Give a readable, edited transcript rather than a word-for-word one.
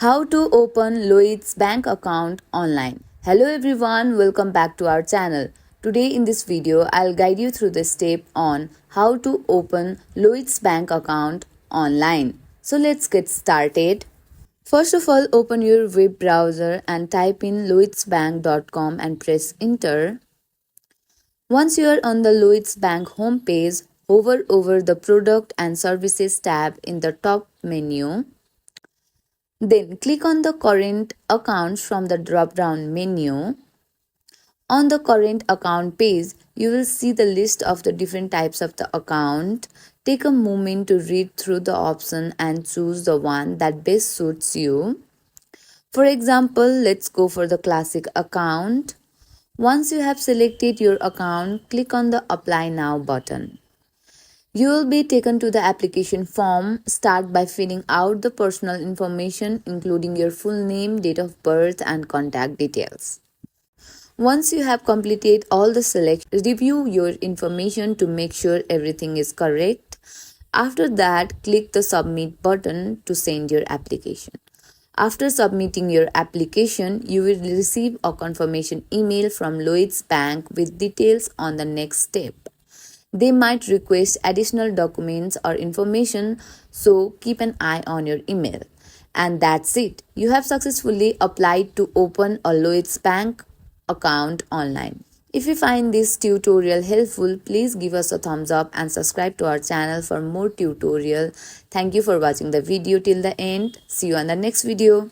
How to open Lloyds Bank account online. Hello everyone, welcome back to our channel. Today in this video, I'll guide you through the step on how to open Lloyds Bank account online. So let's get started. First of all, open your web browser and type in lloydsbank.com and press enter. Once you are on the Lloyds Bank homepage, hover over the product and services tab in the top menu. Then click on the current accounts from the drop-down menu. On the current account page, you will see the list of the different types of the account. Take a moment to read through the option and choose the one that best suits you. For example, let's go for the classic account. Once you have selected your account, click on the Apply Now button. You will be taken to the application form. Start by filling out the personal information including your full name, date of birth and contact details. Once you have completed all the selections, review your information to make sure everything is correct. After that, click the submit button to send your application. After submitting your application, you will receive a confirmation email from Lloyds Bank with details on the next step. They might request additional documents or information, so keep an eye on your email. And that's it. You have successfully applied to open a Lloyds Bank account online. If you find this tutorial helpful, please give us a thumbs up and subscribe to our channel for more tutorial. Thank you for watching the video till the end. See you on the next video.